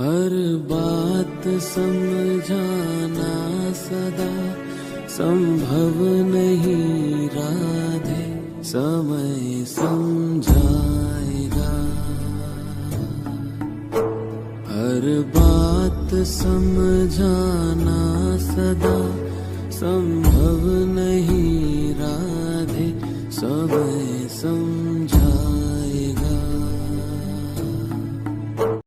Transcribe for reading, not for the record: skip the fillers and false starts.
हर बात समझाना सदा संभव नहीं राधे, समय समझाएगा। हर बात समझाना सदा संभव नहीं राधे, समय